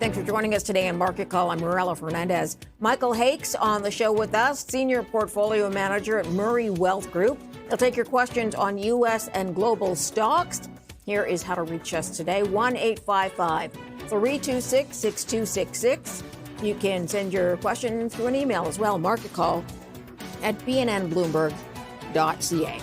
Thanks for joining us today on Market Call. I'm Morella Fernandez. Michael Hakes on the show with us, Senior Portfolio Manager at Murray Wealth Group. He'll take your questions on U.S. and global stocks. Here is how to reach us today, 1-855-326-6266. You can send your question through an email as well, marketcall@bnnbloomberg.ca.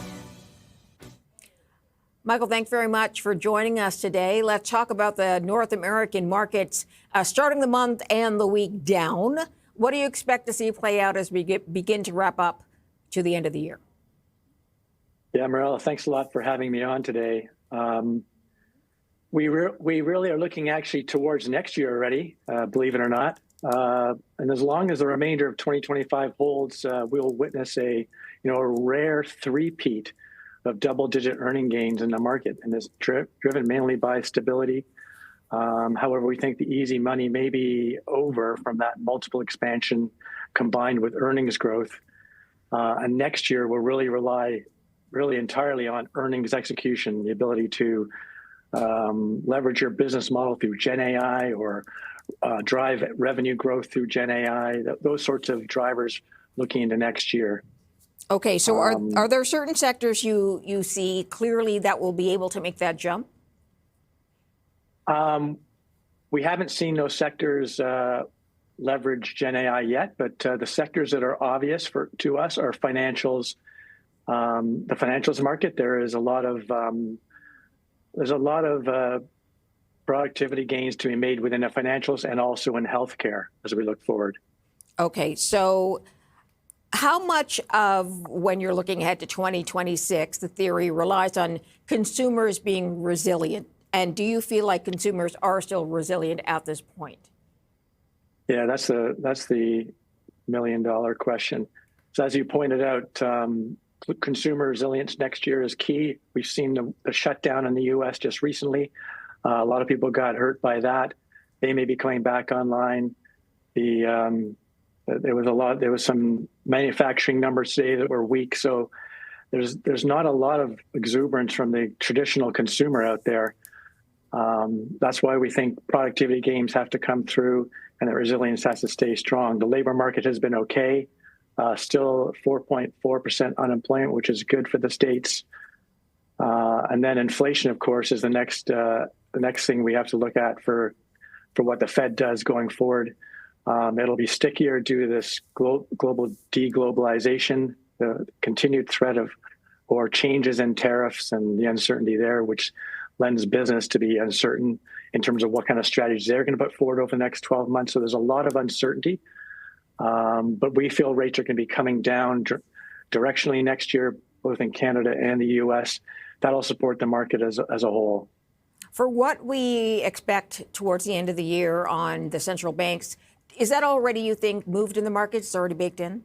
Michael, thanks very much for joining us today. Let's talk about the North American markets starting the month and the week down. What do you expect to see play out as we begin to wrap up to the end of the year? Yeah, Morella, thanks a lot for having me on today. We really are looking actually towards next year already, believe it or not. And as long as the remainder of 2025 holds, we'll witness a rare three-peat of double-digit earning gains in the market, and it's driven mainly by stability. However, we think the easy money may be over from that multiple expansion combined with earnings growth. And next year, we'll really rely entirely on earnings execution, the ability to leverage your business model through Gen AI or drive revenue growth through Gen AI, those sorts of drivers looking into next year. Okay, so are there certain sectors you see clearly that will be able to make that jump? We haven't seen those sectors leverage Gen AI yet, but the sectors that are obvious to us are financials. The financials market, there's a lot of productivity gains to be made within the financials and also in healthcare as we look forward. Okay, so how much of when you're looking ahead to 2026, the theory relies on consumers being resilient? And do you feel like consumers are still resilient at this point? Yeah, that's the million-dollar question. So as you pointed out, consumer resilience next year is key. We've seen the shutdown in the U.S. just recently. A lot of people got hurt by that. They may be coming back online. There was some manufacturing numbers today that were weak. So there's not a lot of exuberance from the traditional consumer out there. That's why we think productivity gains have to come through and that resilience has to stay strong. The labor market has been okay. Still 4.4% unemployment, which is good for the States. And then inflation, of course, is the next thing we have to look at for what the Fed does going forward. It'll be stickier due to this global deglobalization, the continued threat or changes in tariffs and the uncertainty there, which lends business to be uncertain in terms of what kind of strategies they're going to put forward over the next 12 months. So there's a lot of uncertainty. But we feel rates are going to be coming down directionally next year, both in Canada and the U.S. That'll support the market as a whole. For what we expect towards the end of the year on the central banks, is that already, you think, moved in the markets? It's already baked in?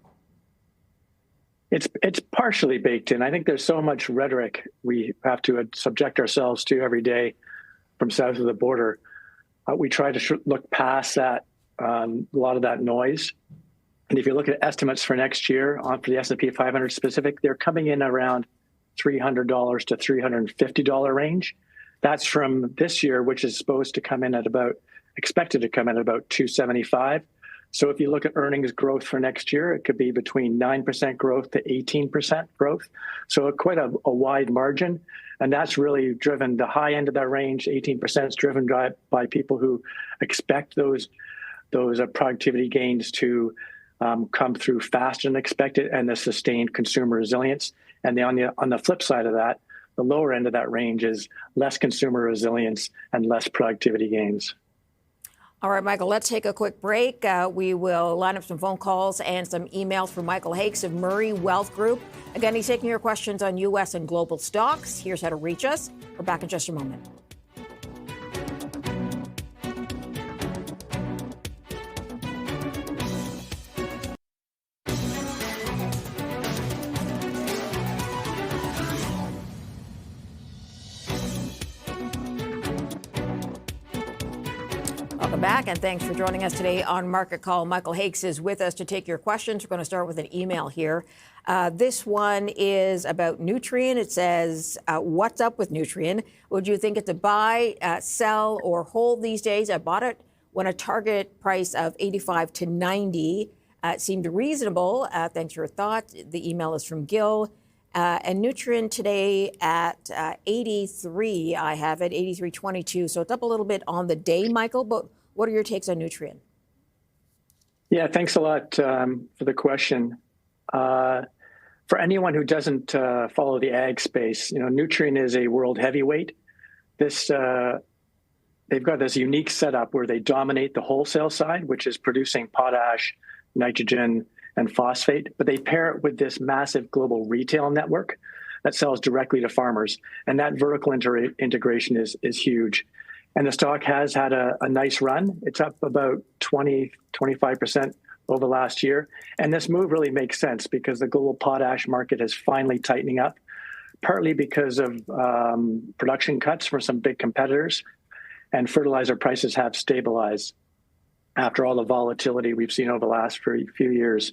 It's partially baked in. I think there's so much rhetoric we have to subject ourselves to every day from south of the border. We try to look past that, a lot of that noise. And if you look at estimates for next year for the S&P 500 specific, they're coming in around $300 to $350 range. That's from this year, which is expected to come in at about 275. So if you look at earnings growth for next year, it could be between 9% growth to 18% growth. So quite a wide margin. And that's really driven the high end of that range. 18% is driven by people who expect those productivity gains to come through faster than expected and the sustained consumer resilience. And on the flip side of that, the lower end of that range is less consumer resilience and less productivity gains. All right, Michael, let's take a quick break. We will line up some phone calls and some emails from Michael Hakes of Murray Wealth Group. Again, he's taking your questions on U.S. and global stocks. Here's how to reach us. We're back in just a moment. Welcome back, and thanks for joining us today on Market Call. Michael Hakes is with us to take your questions. We're going to start with an email here. This one is about Nutrien. It says, what's up with Nutrien? Would you think it's a buy, sell, or hold these days? I bought it when a target price of 85 to 90 seemed reasonable. Thanks for your thought. The email is from Gil. And Nutrien today at 83, I have it, 83.22. So it's up a little bit on the day, Michael. But what are your takes on Nutrien? Yeah, thanks a lot for the question. For anyone who doesn't follow the ag space, Nutrien is a world heavyweight. They've got this unique setup where they dominate the wholesale side, which is producing potash, nitrogen, and phosphate, but they pair it with this massive global retail network that sells directly to farmers. And that vertical integration is huge. And the stock has had a nice run. It's up about 25% over last year. And this move really makes sense because the global potash market is finally tightening up, partly because of production cuts for some big competitors, and fertilizer prices have stabilized after all the volatility we've seen over the last few years.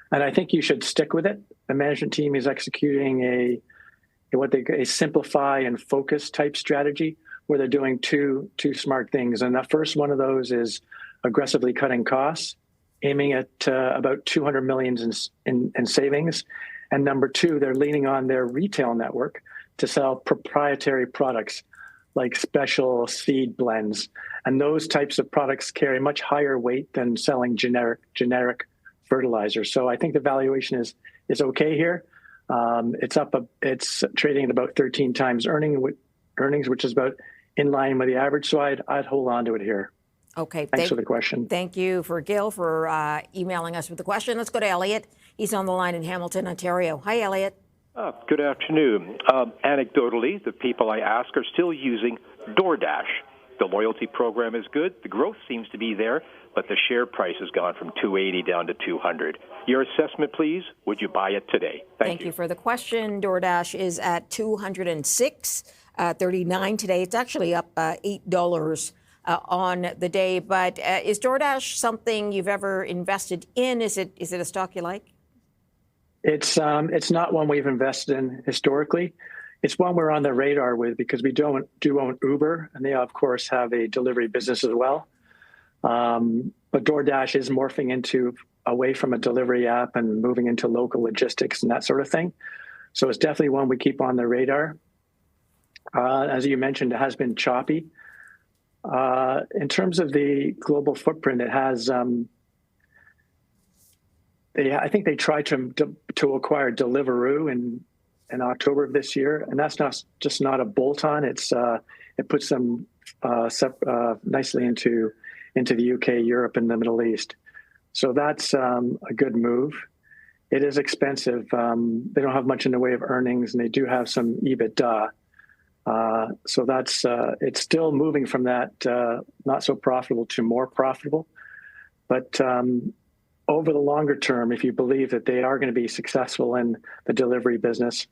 And I think you should stick with it. The management team is executing a simplify and focus type strategy where they're doing two smart things. And the first one of those is aggressively cutting costs, aiming at about $200 million in savings. And number two, they're leaning on their retail network to sell proprietary products like special seed blends. And those types of products carry much higher weight than selling generic fertilizer. So I think the valuation is okay here. It's trading at about 13 times earnings, which is about in line with the average. So I'd hold on to it here. Okay. Thanks for the question. Thank you for Gil for emailing us with the question. Let's go to Elliot. He's on the line in Hamilton, Ontario. Hi, Elliot. Good afternoon. Anecdotally, the people I ask are still using DoorDash. The loyalty program is good. The growth seems to be there, but the share price has gone from 280 down to 200. Your assessment, please. Would you buy it today? Thank you for the question. DoorDash is at 206.39 today. It's actually up $8 on the day. But is DoorDash something you've ever invested in? Is it a stock you like? It's not one we've invested in historically. It's one we're on the radar with because we do own Uber, and they of course have a delivery business as well. But DoorDash is morphing away from a delivery app and moving into local logistics and that sort of thing. So it's definitely one we keep on the radar. As you mentioned, it has been choppy. In terms of the global footprint, it has. I think they tried to acquire Deliveroo in October of this year, and that's just not a bolt-on. It puts them nicely into the UK, Europe, and the Middle East. So that's a good move. It is expensive. They don't have much in the way of earnings, and they do have some EBITDA. So that's it's still moving from that not so profitable to more profitable, but. Over the longer term, if you believe that they are going to be successful in the delivery business,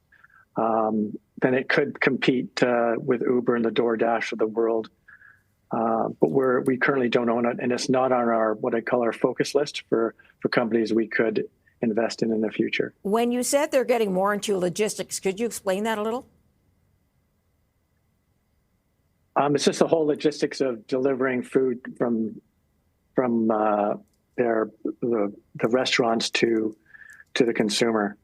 then it could compete with Uber and the DoorDash of the world. But we currently don't own it, and it's not on our what I call our focus list for companies we could invest in the future. When you said they're getting more into logistics, could you explain that a little? It's just the whole logistics of delivering food from the restaurants to the consumer,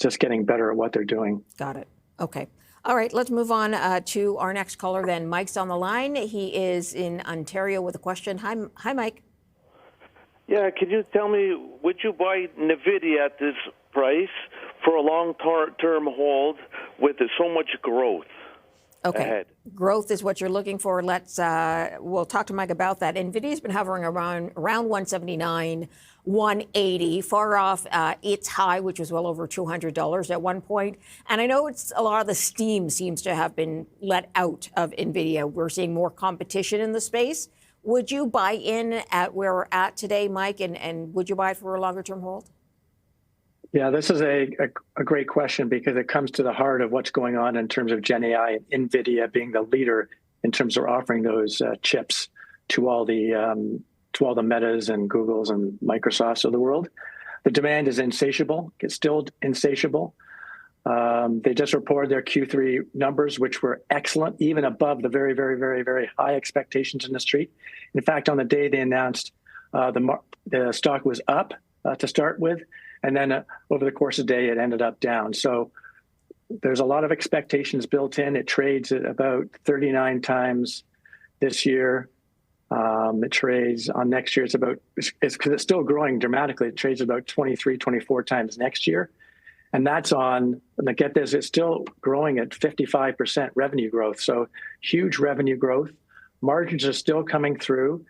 just getting better at what they're doing. Got it. Okay. All right. Let's move on to our next caller then. Mike's on the line. He is in Ontario with a question. Hi, Mike. Yeah. Can you tell me, would you buy Nvidia at this price for a long-term hold with so much growth? Okay. Ahead. Growth is what you're looking for. We'll talk to Mike about that. Nvidia's been hovering around 179, 180, far off its high, which was well over $200 at one point. And I know it's a lot of the steam seems to have been let out of Nvidia. We're seeing more competition in the space. Would you buy in at where we're at today, Mike? And would you buy it for a longer term hold? Yeah, this is a great question because it comes to the heart of what's going on in terms of Gen AI and NVIDIA being the leader in terms of offering those chips to all the Metas and Googles and Microsofts of the world. The demand is insatiable. It's still insatiable. They just reported their Q3 numbers, which were excellent, even above the very, very, very, very high expectations in the street. In fact, on the day they announced, the stock was up to start with, and then over the course of the day, it ended up down. So there's a lot of expectations built in. It trades at about 39 times this year. It trades on next year. It's because it's still growing dramatically. It trades about 23, 24 times next year. And that's on, and get this, it's still growing at 55% revenue growth. So huge revenue growth. Margins are still coming through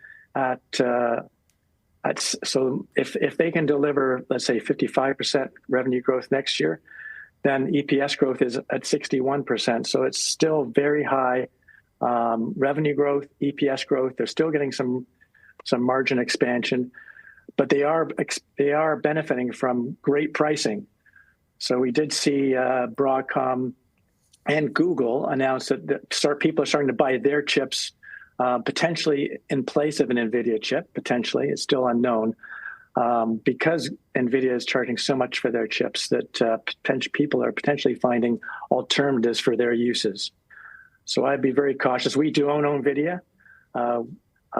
so if they can deliver, let's say 55% revenue growth next year, then EPS growth is at 61%. So it's still very high revenue growth, EPS growth. They're still getting some margin expansion, but they are benefiting from great pricing. So we did see Broadcom and Google announce that people are starting to buy their chips potentially in place of an Nvidia chip. Potentially, it's still unknown because Nvidia is charging so much for their chips that people are potentially finding alternatives for their uses. So I'd be very cautious. We do own Nvidia.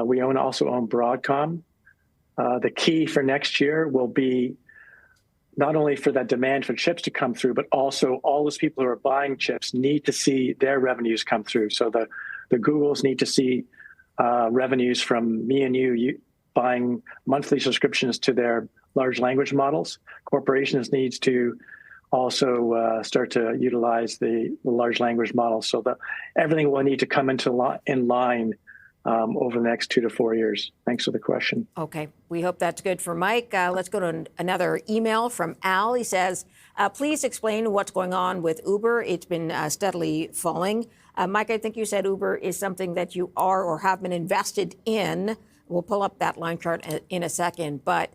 We also own Broadcom. The key for next year will be not only for that demand for chips to come through, but also all those people who are buying chips need to see their revenues come through. So the Googles need to see revenues from me and you buying monthly subscriptions to their large language models. Corporations needs to also start to utilize the large language models. So that everything will need to come in line over the next 2 to 4 years. Thanks for the question. Okay, we hope that's good for Mike. Let's go to another email from Al. He says, please explain what's going on with Uber. It's been steadily falling. Mike, I think you said Uber is something that you are or have been invested in. We'll pull up that line chart in a second. But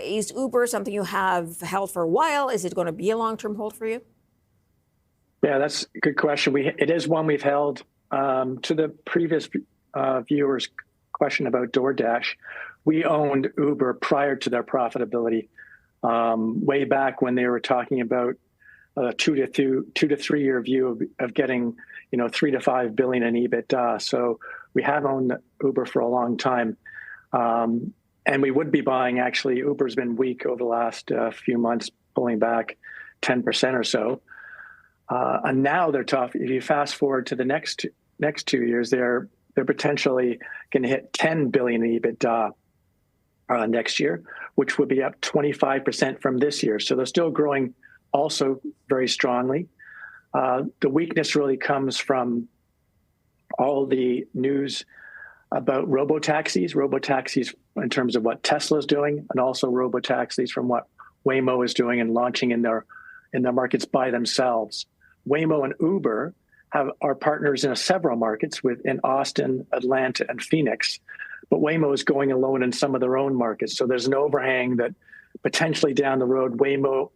is Uber something you have held for a while? Is it going to be a long-term hold for you? Yeah, that's a good question. It is one we've held. To the previous viewers' question about DoorDash, we owned Uber prior to their profitability, way back when they were talking about a 2 to 3 year view of getting, 3 to 5 billion in EBITDA. So we have owned Uber for a long time, and we would be buying. Actually, Uber's been weak over the last few months, pulling back 10% or so, and now they're tough. If you fast forward to the next 2 years, they're potentially going to hit 10 billion in EBITDA next year, which would be up 25% from this year. So they're still growing also very strongly. The weakness really comes from all the news about robotaxis in terms of what Tesla is doing, and also robotaxis from what Waymo is doing and launching in their markets by themselves. Waymo and Uber are partners in several markets in Austin, Atlanta, and Phoenix. But Waymo is going alone in some of their own markets. So there's an overhang that potentially down the road, Waymo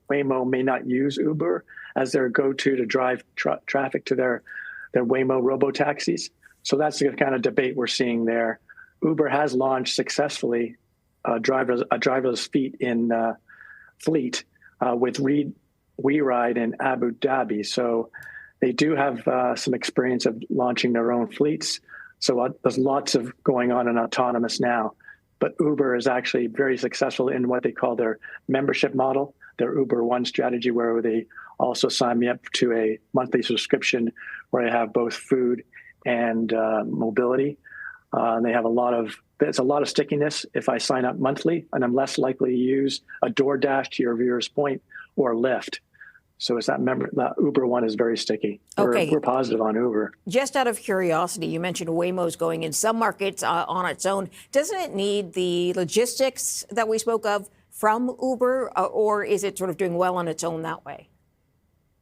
may not use Uber as their go-to to drive traffic to their Waymo robotaxis. So that's the kind of debate we're seeing there. Uber has launched successfully a driverless fleet with WeRide in Abu Dhabi. So they do have some experience of launching their own fleets. So there's lots of going on in autonomous now. But Uber is actually very successful in what they call their membership model, their Uber One strategy, where they also sign me up to a monthly subscription where I have both food and mobility. And they have there's a lot of stickiness if I sign up monthly, and I'm less likely to use a DoorDash, to your viewer's point, or Lyft. So it's that Uber One is very sticky. Okay. We're positive on Uber. Just out of curiosity, you mentioned Waymo's going in some markets on its own. Doesn't it need the logistics that we spoke of from Uber, or is it sort of doing well on its own that way?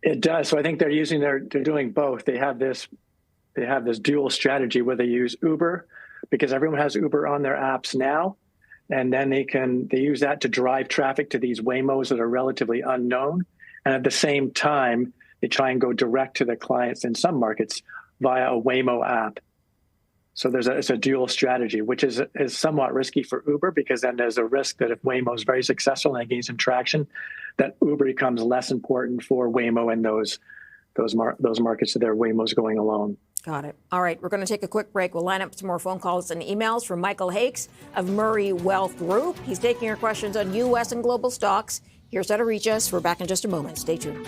It does. So I think they're doing both. They have this dual strategy where they use Uber because everyone has Uber on their apps now, and then they use that to drive traffic to these Waymos that are relatively unknown. And at the same time, they try and go direct to the clients in some markets via a Waymo app. So it's a dual strategy, which is somewhat risky for Uber, because then there's a risk that if Waymo is very successful and it gains some traction, that Uber becomes less important for Waymo and those markets that Waymo's going alone. Got it. All right, we're going to take a quick break. We'll line up some more phone calls and emails from Michael Hakes of Murray Wealth Group. He's taking your questions on U.S. and global stocks. Here's how to reach us. We're back in just a moment. Stay tuned.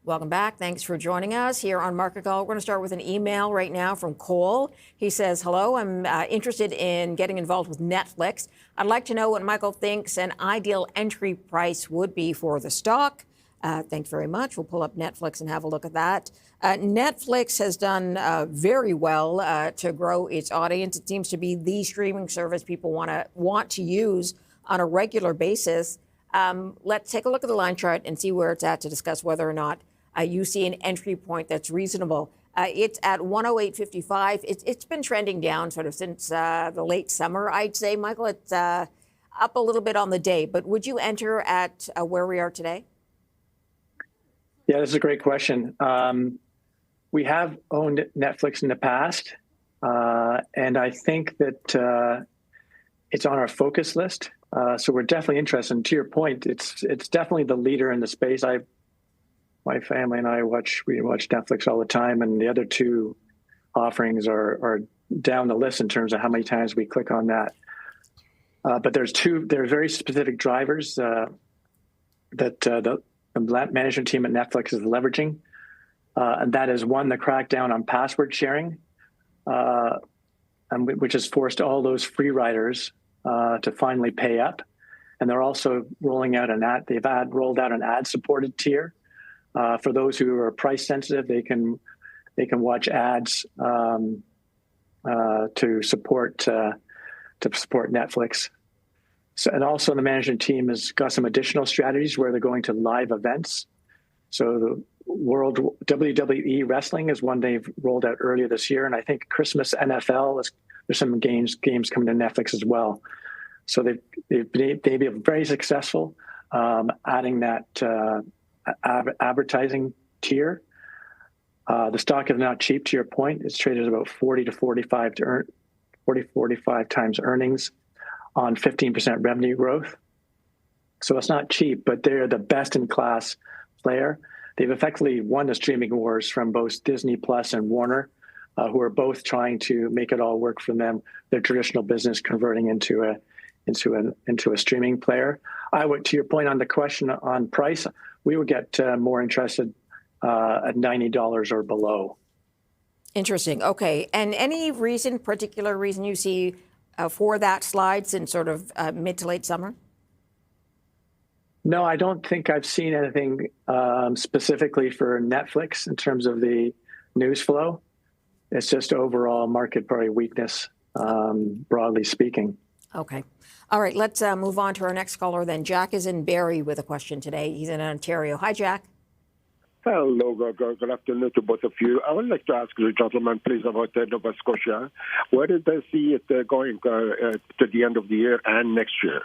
Welcome back. Thanks for joining us here on Market Call. We're going to start with an email right now from Cole. He says, hello, I'm interested in getting involved with Netflix. I'd like to know what Michael thinks an ideal entry price would be for the stock. Thanks very much. We'll pull up Netflix and have a look at that. Netflix has done very well to grow its audience. It seems to be the streaming service people want to use on a regular basis. Let's take a look at the line chart and see where it's at to discuss whether or not you see an entry point that's reasonable. It's at 108.55. It's been trending down sort of since the late summer, I'd say, Michael. It's up a little bit on the day. But would you enter at where we are today? Yeah, this is a great question. We have owned Netflix in the past, and I think that it's on our focus list. So we're definitely interested. And to your point, it's definitely the leader in the space. My family and I watch Netflix all the time, and the other two offerings are down the list in terms of how many times we click on that. But there's very specific drivers that the management team at Netflix is leveraging, and that is one, the crackdown on password sharing, which has forced all those free riders to finally pay up, and they're also rolling out they've rolled out an ad-supported tier. For those who are price sensitive, they can watch ads to support Netflix. So, and also the management team has got some additional strategies where they're going to live events. So the World WWE Wrestling is one they've rolled out earlier this year, and I think Christmas NFL there's some games coming to Netflix as well. So they've been very successful adding that advertising tier. The stock is not cheap, to your point. It's traded about 40 to 45 times earnings on 15% revenue growth. So it's not cheap, but they're the best in class player. They've effectively won the streaming wars from both Disney Plus and Warner, who are both trying to make it all work for them, their traditional business converting into a streaming player. To your point on the question on price, we would get more interested at $90 or below. Interesting. Okay. And any particular reason you see for that slide since sort of mid to late summer? No, I don't think I've seen anything specifically for Netflix in terms of the news flow. It's just overall market probably weakness, broadly speaking. Okay. All right. Let's move on to our next caller then. Jack is in Barrie with a question today. He's in Ontario. Hi, Jack. Hello, good afternoon to both of you. I would like to ask the gentleman, please, about Nova Scotia. Where did they see it going to the end of the year and next year,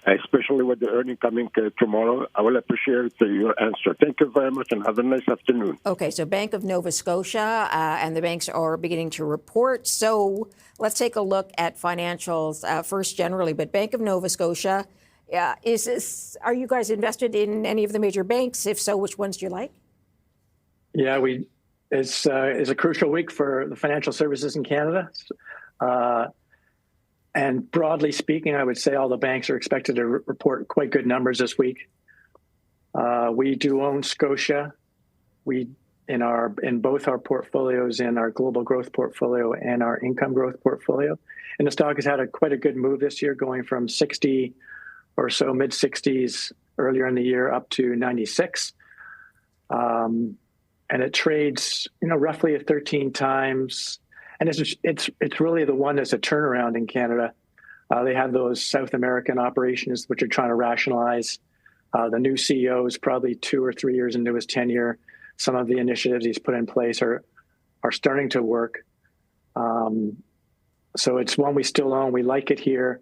especially with the earnings coming tomorrow? I will appreciate your answer. Thank you very much and have a nice afternoon. Okay, so Bank of Nova Scotia and the banks are beginning to report. So let's take a look at financials first generally. But Bank of Nova Scotia, are you guys invested in any of the major banks? If so, which ones do you like? Yeah, it's a crucial week for the financial services in Canada. And broadly speaking, I would say all the banks are expected to report quite good numbers this week. We do own Scotia. In both our portfolios, in our global growth portfolio and our income growth portfolio. And the stock has had quite a good move this year, going from 60 or so, mid-60s earlier in the year up to 96. And it trades, roughly at 13 times. And it's really the one that's a turnaround in Canada. They have those South American operations, which are trying to rationalize. The new CEO is probably 2 or 3 years into his tenure. Some of the initiatives he's put in place are starting to work. So it's one we still own. We like it here.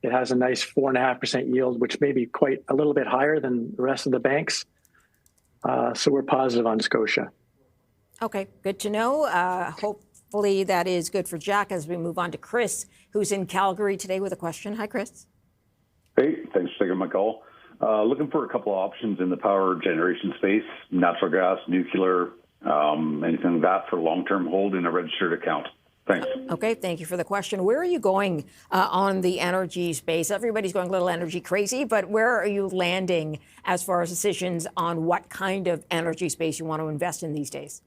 It has a nice 4.5% yield, which may be quite a little bit higher than the rest of the banks. So we're positive on Scotia. Okay, good to know. Hopefully that is good for Jack as we move on to Chris, who's in Calgary today with a question. Hi, Chris. Hey, thanks for taking my call. Looking for a couple of options in the power generation space, natural gas, nuclear, anything like that for long-term hold in a registered account. Thanks. Okay, thank you for the question. Where are you going on the energy space? Everybody's going a little energy crazy, but where are you landing as far as decisions on what kind of energy space you want to invest in these days?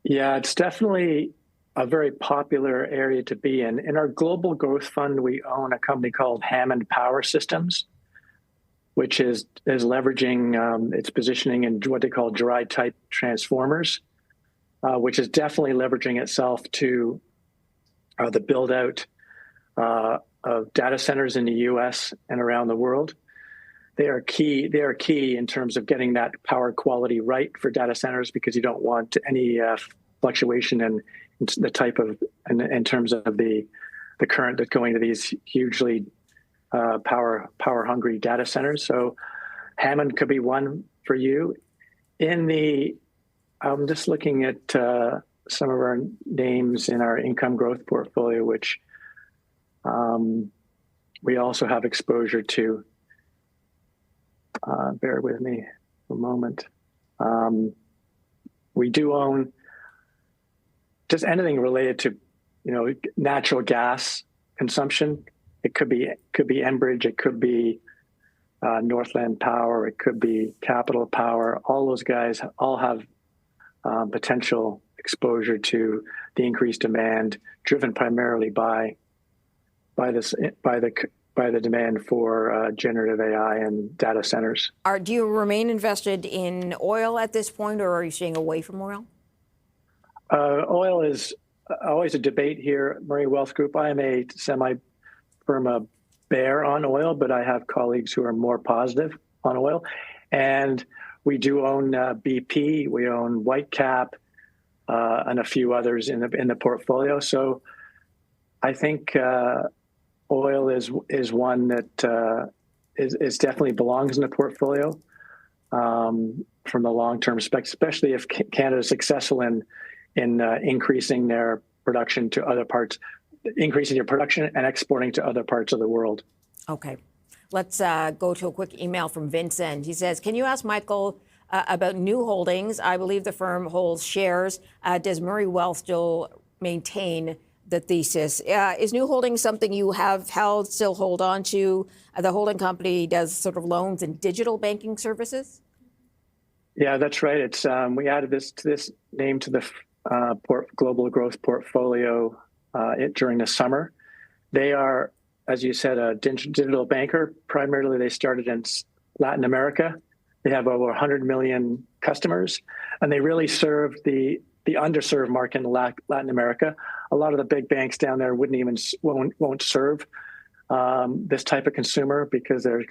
Yeah, it's definitely a very popular area to be in. In our global growth fund, we own a company called Hammond Power Systems, which is leveraging its positioning in what they call dry type transformers, which is definitely leveraging itself to the build out of data centers in the U.S. and around the world. They are key. They are key in terms of getting that power quality right for data centers, because you don't want any fluctuation in the type of, in terms of the current that's going to these hugely power hungry data centers. So Hammond could be one for you. I'm just looking at some of our names in our income growth portfolio, which we also have exposure to. Bear with me a moment. We do own just anything related to, natural gas consumption. It could be Enbridge, it could be Northland Power, it could be Capital Power. All those guys all have potential exposure to the increased demand, driven primarily by the demand for generative AI and data centers. Do you remain invested in oil at this point, or are you staying away from oil? Oil is always a debate here. Murray Wealth Group, I am a semi-firm bear on oil, but I have colleagues who are more positive on oil. And we do own BP, we own Whitecap, and a few others in the portfolio. So I think oil is one that is definitely belongs in the portfolio from the long-term perspective, especially if Canada is successful in increasing their production to other parts, increasing their production and exporting to other parts of the world. Okay. Let's go to a quick email from Vincent. He says, can you ask Michael about New Holdings? I believe the firm holds shares. Does Murray Wealth still maintain the thesis? Is New Holdings something you have held, still hold on to? The holding company does sort of loans and digital banking services? Yeah, that's right. It's we added this name to the global growth portfolio during the summer. They are, as you said, a digital banker. Primarily, they started in Latin America. They have over 100 million customers, and they really serve the underserved market in Latin America. A lot of the big banks down there won't serve this type of consumer because they're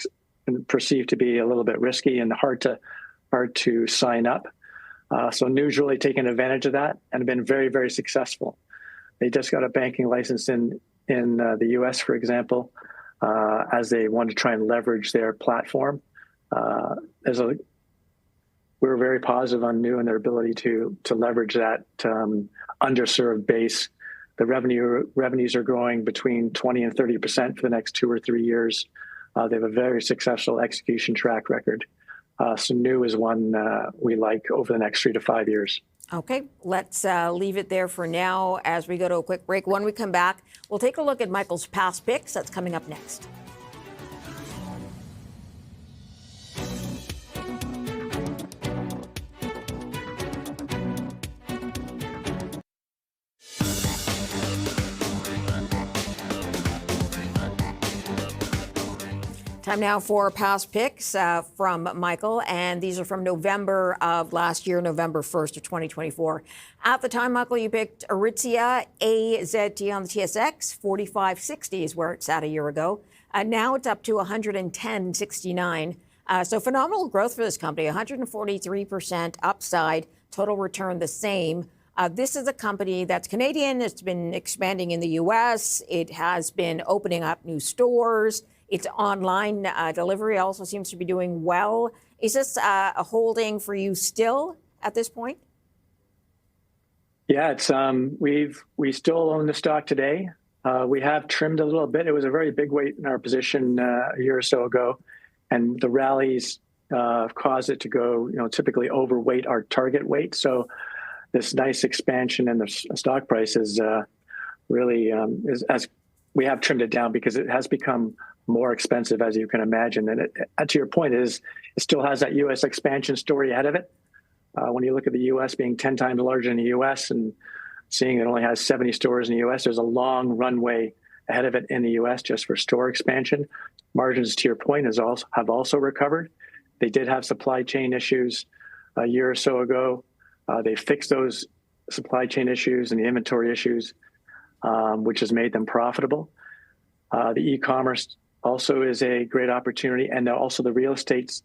perceived to be a little bit risky and hard to sign up. So New's really taken advantage of that and have been very, very successful. They just got a banking license in the U.S., for example, as they want to try and leverage their platform. We're very positive on New and their ability to leverage that underserved base. The revenues are growing between 20 and 30% for the next 2 or 3 years. They have a very successful execution track record. So New is one we like over the next 3 to 5 years. Okay, let's leave it there for now as we go to a quick break. When we come back, we'll take a look at Michael's past picks. That's coming up next. Time now for past picks from Michael, and these are from November of last year, November 1st of 2024. At the time, Michael, you picked Aritzia AZT on the TSX. 45.60 is where it sat a year ago. Now it's up to 110.69. So phenomenal growth for this company, 143% upside, total return the same. This is a company that's Canadian. It's been expanding in the U.S. It has been opening up new stores. Its online delivery also seems to be doing well. Is this a holding for you still at this point? Yeah, it's we still own the stock today. We have trimmed a little bit. It was a very big weight in our position a year or so ago, and the rallies caused it to go, typically overweight our target weight. So this nice expansion in the stock price is really as we have trimmed it down because it has become more expensive, as you can imagine. And to your point, it still has that U.S. expansion story ahead of it. When you look at the U.S. being 10 times larger than the U.S. and seeing it only has 70 stores in the U.S., there's a long runway ahead of it in the U.S. just for store expansion. Margins, to your point, have also recovered. They did have supply chain issues a year or so ago. They fixed those supply chain issues and the inventory issues, which has made them profitable. The e-commerce also is a great opportunity, and also the real estate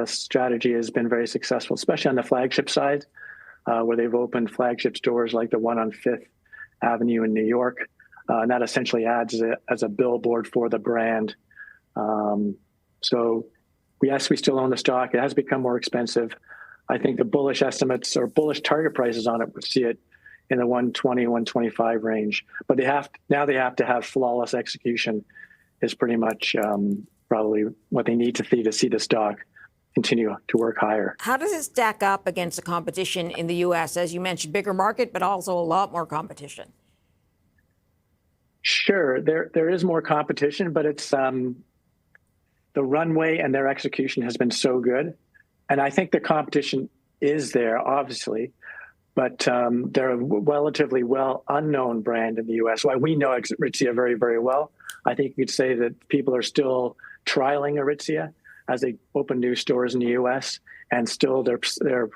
strategy has been very successful, especially on the flagship side, where they've opened flagship stores like the one on Fifth Avenue in New York, and that essentially adds as a billboard for the brand. So, yes, we still own the stock. It has become more expensive. I think the bullish estimates or bullish target prices on it would see it in the 120, 125 range. But they have to have flawless execution is pretty much probably what they need to see the stock continue to work higher. How does it stack up against the competition in the U.S.? As you mentioned, bigger market, but also a lot more competition. Sure, there is more competition, but it's the runway and their execution has been so good. And I think the competition is there, obviously, but they're a relatively unknown brand in the U.S. Well, we know Aritzia very, very well. I think you could say that people are still trialing Aritzia as they open new stores in the U.S., and still their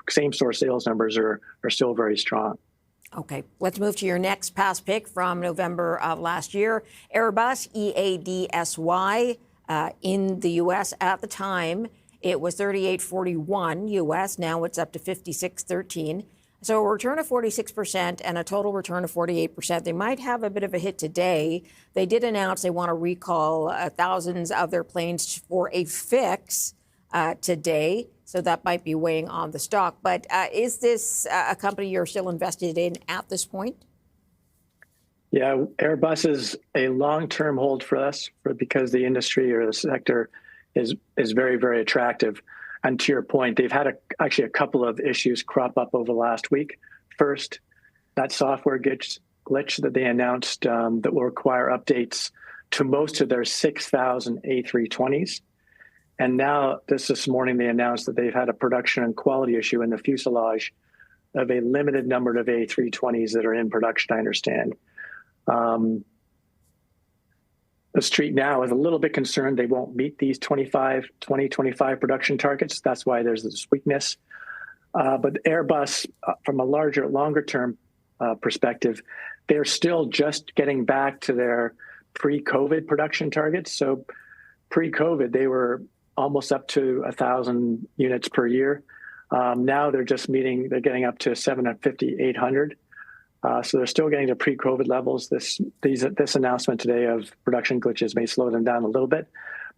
same-store sales numbers are still very strong. Okay, let's move to your next past pick from November of last year. Airbus, EADSY, in the U.S. at the time, it was 38.41 U.S. Now it's up to 56.13. So a return of 46% and a total return of 48%. They might have a bit of a hit today. They did announce they want to recall thousands of their planes for a fix today. So that might be weighing on the stock. But is this a company you're still invested in at this point? Yeah, Airbus is a long-term hold for us because the industry or the sector is very, very attractive. And to your point, they've had actually a couple of issues crop up over the last week. First, that software glitch that they announced that will require updates to most of their 6,000 A320s. And now this morning, they announced that they've had a production and quality issue in the fuselage of a limited number of A320s that are in production, I understand. The street now is a little bit concerned they won't meet these 2025 production targets. That's why there's this weakness. But Airbus, from a longer term perspective, they're still just getting back to their pre-COVID production targets. So pre-COVID, they were almost up to 1,000 units per year. Now they're getting up to 750, 800. So they're still getting to pre-COVID levels. This announcement today of production glitches may slow them down a little bit.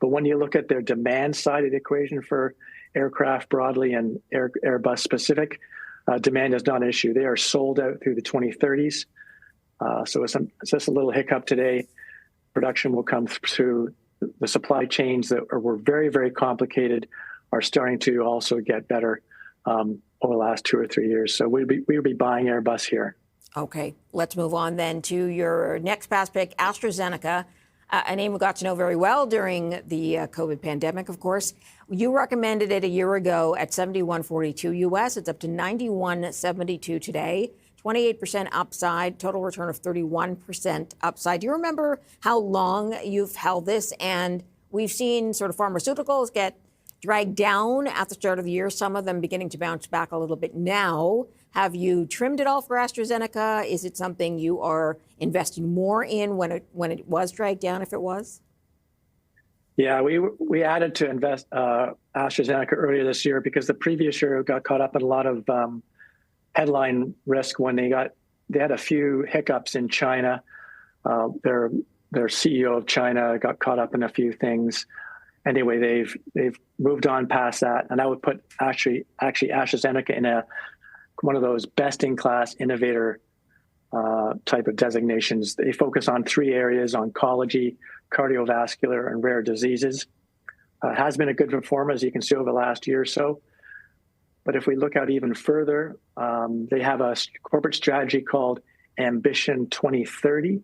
But when you look at their demand side of the equation for aircraft broadly and Airbus specific, demand is not an issue. They are sold out through the 2030s. So it's just a little hiccup today. Production will come through. The supply chains that were very, very complicated are starting to also get better over the last 2 or 3 years. So we'll be buying Airbus here. Okay, let's move on then to your next past pick, AstraZeneca, a name we got to know very well during the COVID pandemic, of course. You recommended it a year ago at 71.42 U.S. It's up to 91.72 today, 28% upside, total return of 31% upside. Do you remember how long you've held this? And we've seen sort of pharmaceuticals get dragged down at the start of the year, some of them beginning to bounce back a little bit now. Have you trimmed it all for AstraZeneca? Is it something you are investing more in when it was dragged down, if it was? Yeah, we added to invest AstraZeneca earlier this year because the previous year got caught up in a lot of headline risk when they had a few hiccups in China. Their CEO of China got caught up in a few things. anyway, they've moved on past that, and I would put actually AstraZeneca in one of those best-in-class innovator type of designations. They focus on three areas: oncology, cardiovascular, and rare diseases. Has been a good performer, as you can see, over the last year or so. But if we look out even further, they have a corporate strategy called Ambition 2030,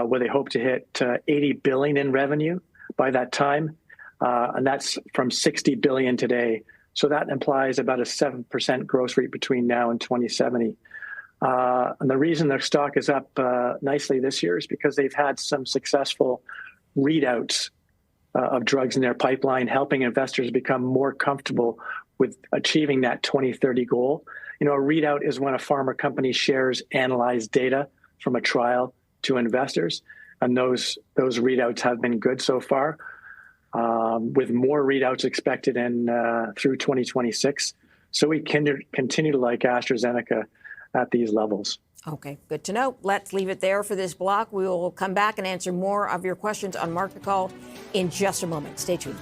where they hope to hit $80 billion in revenue by that time. And that's from $60 billion today. So that implies about a 7% growth rate between now and 2070. And the reason their stock is up nicely this year is because they've had some successful readouts of drugs in their pipeline, helping investors become more comfortable with achieving that 2030 goal. A readout is when a pharma company shares analyzed data from a trial to investors, and those readouts have been good so far, with more readouts expected in through 2026. So we can continue to like AstraZeneca at these levels. Okay, good to know. Let's leave it there for this block. We will come back and answer more of your questions on Market Call in just a moment. Stay tuned.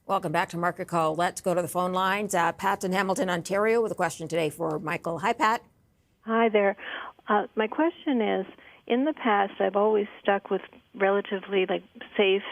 Welcome back to Market Call. Let's go to the phone lines. Pat's in Hamilton, Ontario, with a question today for Michael. Hi, Pat. Hi there. My question is, in the past, I've always stuck with relatively safe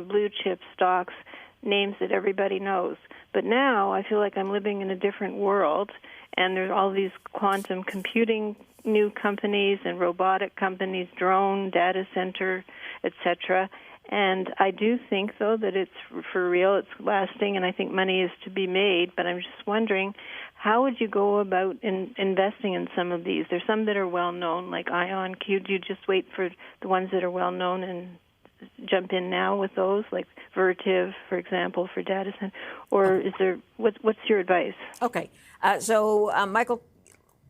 blue chip stocks, names that everybody knows. But now I feel like I'm living in a different world, and there's all these quantum computing new companies and robotic companies, drone, data center, etc. And I do think, though, that it's for real, it's lasting, and I think money is to be made. But I'm just wondering, how would you go about investing in some of these? There's some that are well-known, like IonQ. Do you just wait for the ones that are well-known and jump in now with those, like Vertiv, for example, for data center? Or is there what's your advice? Okay. So, Michael,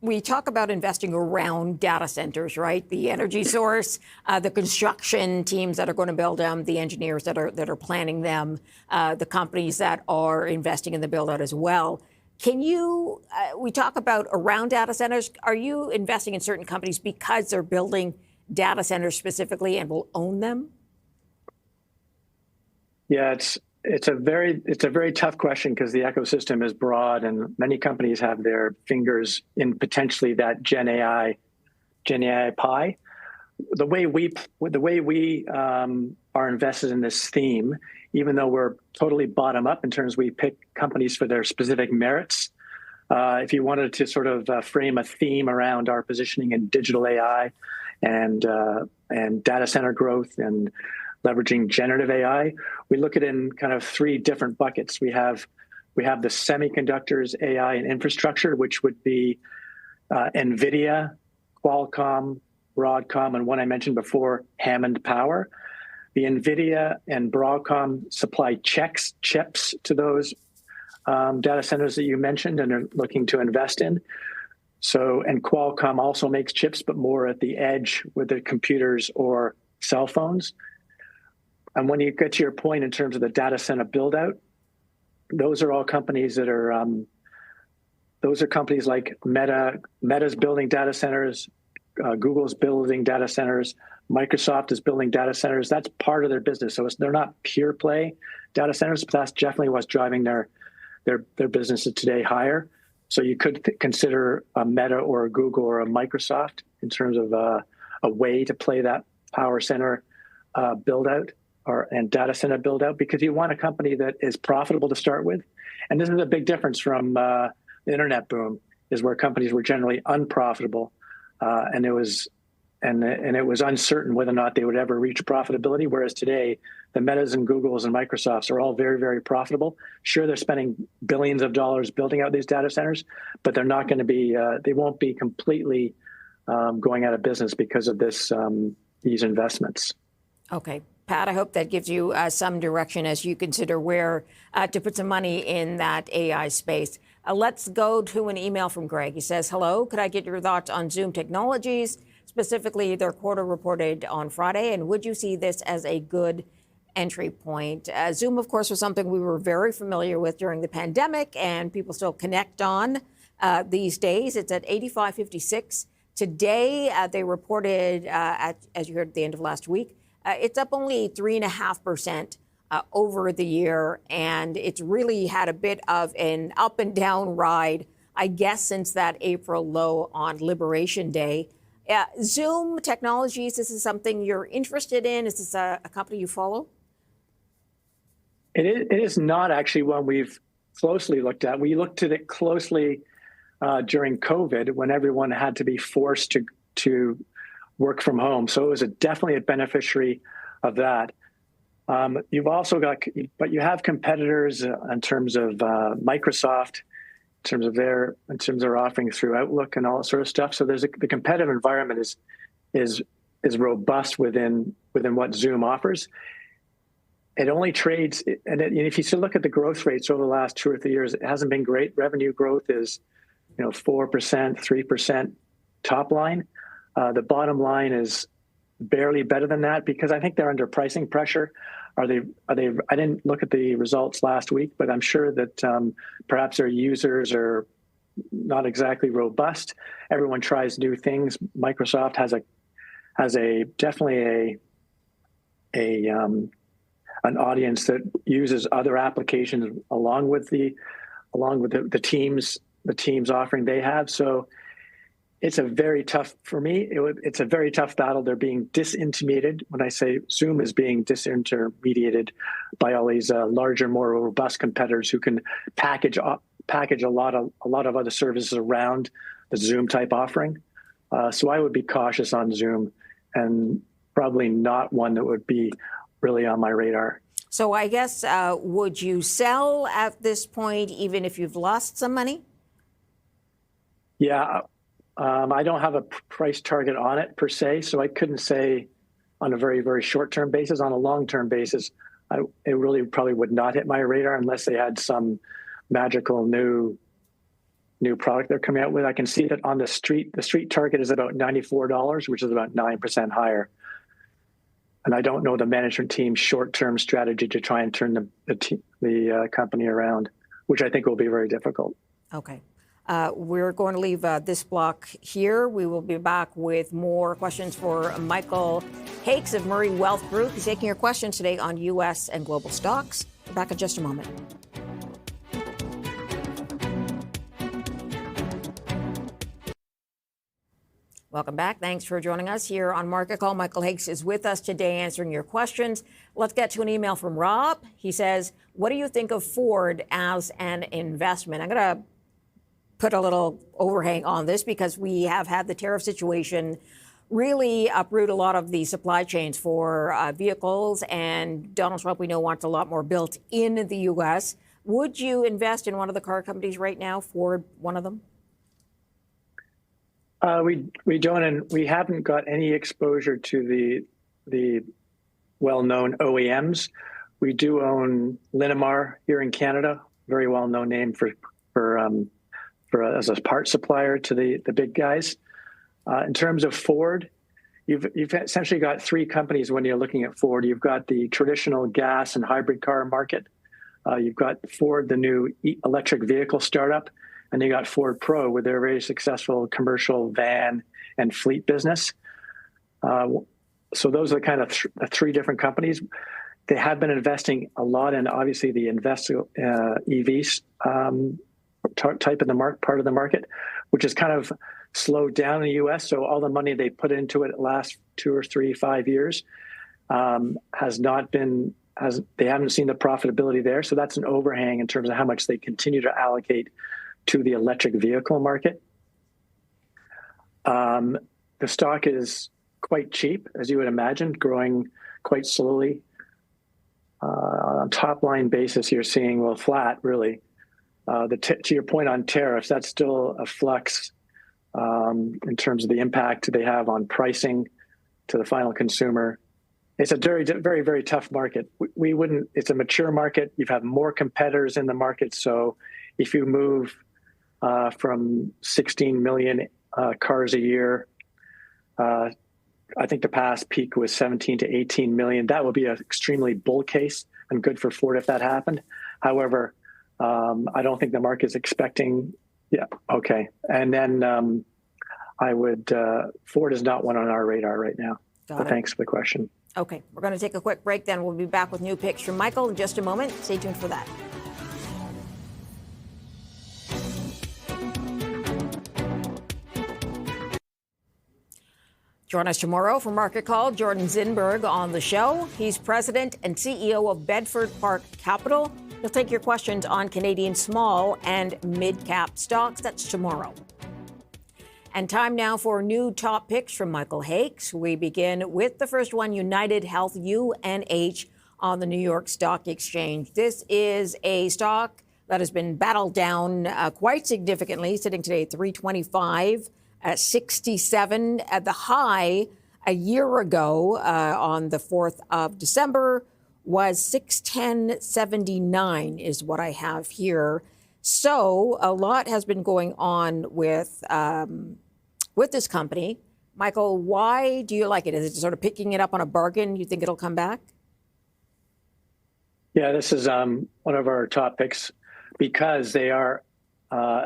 we talk about investing around data centers, right? The energy source, the construction teams that are going to build them, the engineers that are planning them, the companies that are investing in the build out as well. Can you? We talk about around data centers. Are you investing in certain companies because they're building data centers specifically and will own them? Yeah, it's a very tough question because the ecosystem is broad and many companies have their fingers in potentially that Gen AI pie. The way we are invested in this theme, even though we're totally bottom up in terms we pick companies for their specific merits. If you wanted to sort of frame a theme around our positioning in digital AI and data center growth and leveraging generative AI, we look at it in kind of three different buckets. We have the semiconductors, AI, and infrastructure, which would be Nvidia, Qualcomm, Broadcom, and one I mentioned before, Hammond Power. The Nvidia and Broadcom supply chips to those data centers that you mentioned and are looking to invest in. So, and Qualcomm also makes chips, but more at the edge with the computers or cell phones. And when you get to your point in terms of the data center build out, those are all companies that are, those are companies like Meta. Meta's building data centers, Google's building data centers, Microsoft is building data centers. That's part of their business. So they're not pure play data centers, but that's definitely what's driving their businesses today higher. So you could consider a Meta or a Google or a Microsoft in terms of a way to play that power center build out and data center build out, because you want a company that is profitable to start with. And this is a big difference from the internet boom, is where companies were generally unprofitable, and it was uncertain whether or not they would ever reach profitability. Whereas today, the Metas and Googles and Microsofts are all very, very profitable. Sure, they're spending billions of dollars building out these data centers, but they're not going to be. They won't be completely going out of business because of these investments. Okay. Pat, I hope that gives you some direction as you consider where to put some money in that AI space. Let's go to an email from Greg. He says, hello, could I get your thoughts on Zoom Technologies, specifically their quarter reported on Friday, and would you see this as a good entry point? Zoom, of course, was something we were very familiar with during the pandemic, and people still connect on these days. It's at 85.56. Today, they reported, as you heard at the end of last week, it's up only 3.5% over the year, and it's really had a bit of an up and down ride, I guess, since that April low on Liberation Day. Zoom Technologies, this is something you're interested in? Is this a company you follow? It is not actually one we've closely looked at. We looked at it closely during COVID when everyone had to be forced to work from home. So it was definitely a beneficiary of that. You've also got, but you have competitors in terms of Microsoft, in terms of their offering through Outlook and all that sort of stuff. So the competitive environment is robust within what Zoom offers. It only trades, and if you still look at the growth rates over the last 2 or 3 years, it hasn't been great. Revenue growth is, 4%, 3% top line. The bottom line is barely better than that because I think they're under pricing pressure. Are they? I didn't look at the results last week, but I'm sure that perhaps their users are not exactly robust. Everyone tries new things. Microsoft has definitely an audience that uses other applications along with the Teams offering they have. So it's a very tough, for me, it's a very tough battle. They're being disintermediated. When I say Zoom is being disintermediated by all these larger, more robust competitors who can package a lot of other services around the Zoom type offering. So I would be cautious on Zoom and probably not one that would be really on my radar. So I guess, would you sell at this point, even if you've lost some money? Yeah, I don't have a price target on it per se, so I couldn't say on a very, very short-term basis. On a long-term basis, it really probably would not hit my radar unless they had some magical new product they're coming out with. I can see that on the street target is about $94, which is about 9% higher. And I don't know the management team's short-term strategy to try and turn the company around, which I think will be very difficult. Okay. We're going to leave this block here. We will be back with more questions for Michael Hakes of Murray Wealth Group. He's taking your questions today on U.S. and global stocks. We're back in just a moment. Welcome back. Thanks for joining us here on Market Call. Michael Hakes is with us today answering your questions. Let's get to an email from Rob. He says, what do you think of Ford as an investment? I'm going to put a little overhang on this because we have had the tariff situation really uproot a lot of the supply chains for vehicles. And Donald Trump, we know, wants a lot more built in the U.S. Would you invest in one of the car companies right now, Ford, one of them? We don't, and we haven't got any exposure to the well-known OEMs. We do own Linamar here in Canada, very well-known name for as a part supplier to the big guys. In terms of Ford, you've essentially got three companies when you're looking at Ford. You've got the traditional gas and hybrid car market. You've got Ford, the new electric vehicle startup. And you got Ford Pro with their very successful commercial van and fleet business. So those are kind of three different companies. They have been investing a lot in, obviously, the EVs type of the part of the market, which has kind of slowed down in the U.S. So all the money they put into it last 2 or 3, 5 years has not been, they haven't seen the profitability there. So that's an overhang in terms of how much they continue to allocate to the electric vehicle market. The stock is quite cheap, as you would imagine, growing quite slowly. On top line basis, you're seeing, well, flat, really. To your point on tariffs, that's still a flux in terms of the impact they have on pricing to the final consumer. It's a very, very, very tough market. We wouldn't. It's a mature market. You've had more competitors in the market. So if you move from 16 million cars a year, I think the past peak was 17 to 18 million. That would be an extremely bull case and good for Ford if that happened. However, I don't think the market is expecting. Yeah. Okay. And then Ford is not one on our radar right now. But thanks for the question. Okay. We're going to take a quick break. Then we'll be back with new picks from Michael in just a moment. Stay tuned for that. Join us tomorrow for Market Call. Jordan Zinberg on the show. He's president and CEO of Bedford Park Capital. He'll take your questions on Canadian small and mid-cap stocks. That's tomorrow. And time now for new top picks from Michael Hakes. We begin with the first one, United Health, UNH, on the New York Stock Exchange. This is a stock that has been battled down quite significantly, sitting today at $325. At 67 at the high a year ago on the 4th of December was 610.79 is what I have here. So a lot has been going on with this company. Michael, why do you like it? Is it sort of picking it up on a bargain? You think it'll come back? Yeah, this is one of our top picks because they are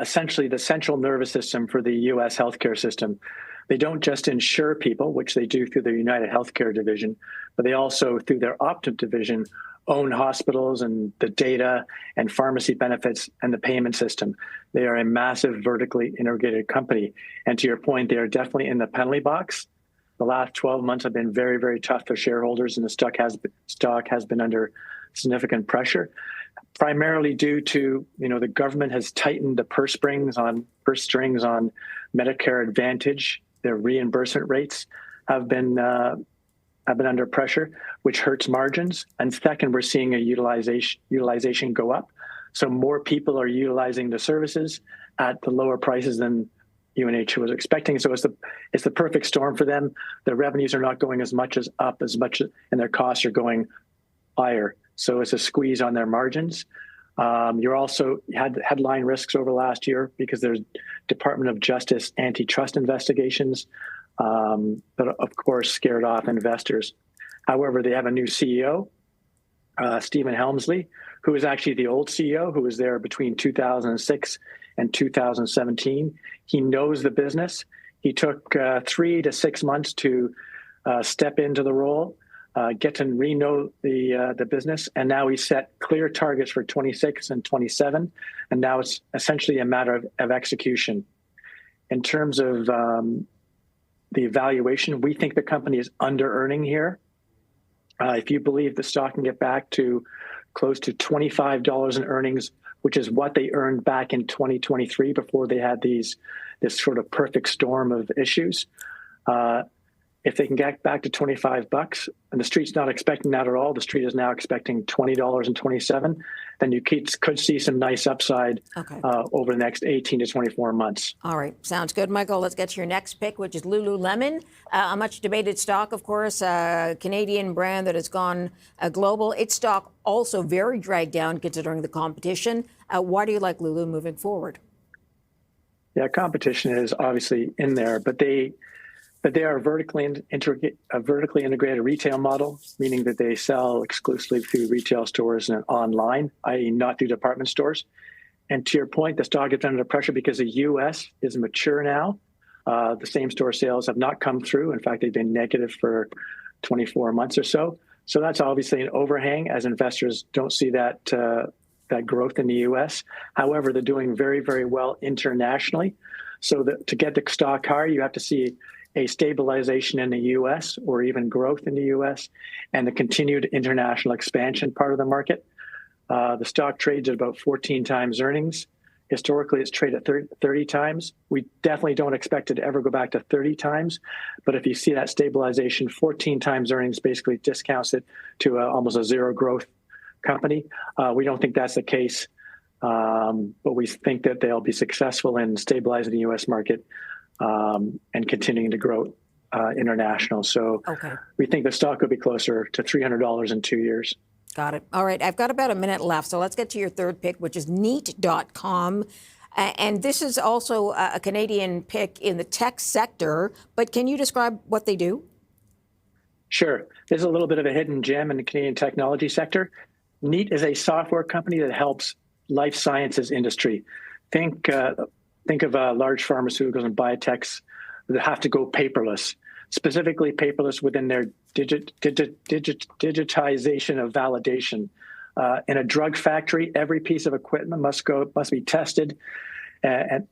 essentially the central nervous system for the U.S. healthcare system. They don't just insure people, which they do through their United Healthcare division, but they also, through their Optum division, own hospitals and the data and pharmacy benefits and the payment system. They are a massive vertically integrated company. And to your point, they are definitely in the penalty box. The last 12 months have been very, very tough for shareholders, and the stock has been under significant pressure, primarily due to, the government has tightened the purse strings on Medicare Advantage. Their reimbursement rates have been under pressure, which hurts margins. And second, we're seeing a utilization go up. So more people are utilizing the services at the lower prices than UNH was expecting. So it's the perfect storm for them. Their revenues are not going as much, and their costs are going higher. So it's a squeeze on their margins. You're also had headline risks over last year because there's Department of Justice antitrust investigations that, of course, scared off investors. However, they have a new CEO, Stephen Helmsley, who is actually the old CEO who was there between 2006 and 2017. He knows the business. He took 3 to 6 months to step into the role, get to re-know the business, and now he set clear targets for 26 and 27, and now it's essentially a matter of execution. In terms of the valuation, we think the company is under-earning here. If you believe the stock can get back to close to $25 in earnings, which is what they earned back in 2023 before they had this sort of perfect storm of issues. If they can get back to $25, and the street's not expecting that at all, the street is now expecting $20.27, then you could see some nice upside over the next 18 to 24 months. All right. Sounds good, Michael. Let's get to your next pick, which is Lululemon, a much debated stock, of course, a Canadian brand that has gone global. Its stock also very dragged down considering the competition. Why do you like Lulu moving forward? Yeah, competition is obviously in there, but they are a vertically integrated retail model, meaning that they sell exclusively through retail stores and online, i.e. not through department stores. And to your point, the stock is under pressure because the U.S. is mature now. The same store sales have not come through. In fact, they've been negative for 24 months or so. So that's obviously an overhang as investors don't see that growth in the U.S. However, they're doing very, very well internationally. So to get the stock higher, you have to see a stabilization in the U.S. or even growth in the U.S. and the continued international expansion part of the market. The stock trades at about 14 times earnings. Historically, it's traded at 30 times. We definitely don't expect it to ever go back to 30 times. But if you see that stabilization, 14 times earnings basically discounts it to almost a zero growth company. We don't think that's the case, but we think that they'll be successful in stabilizing the U.S. market and continuing to grow international. So Okay. we think the stock will be closer to $300 in 2 years. Got it. All right. I've got about a minute left. So let's get to your third pick, which is Neat.com. And this is also a Canadian pick in the tech sector. But can you describe what they do? Sure. There's a little bit of a hidden gem in the Canadian technology sector. Neat is a software company that helps life sciences industry. Think of large pharmaceuticals and biotechs that have to go paperless, specifically paperless within their digitization of validation. In a drug factory, every piece of equipment must be tested and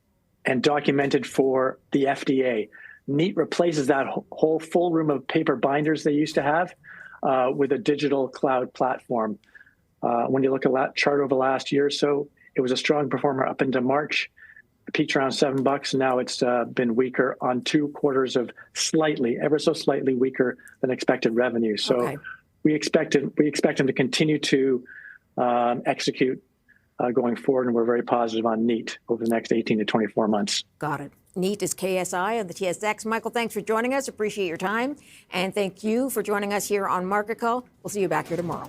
documented for the FDA. Neat replaces that whole full room of paper binders they used to have with a digital cloud platform. When you look at that chart over the last year or so, it was a strong performer up into March. It peaked around $7. Now it's been weaker on 2 quarters of ever so slightly weaker than expected revenue. So Okay. we expect them to continue to execute going forward, and we're very positive on Neat over the next 18 to 24 months. Got it. Neat is KSI on the TSX. Michael, thanks for joining us. Appreciate your time. And thank you for joining us here on Market Call. We'll see you back here tomorrow.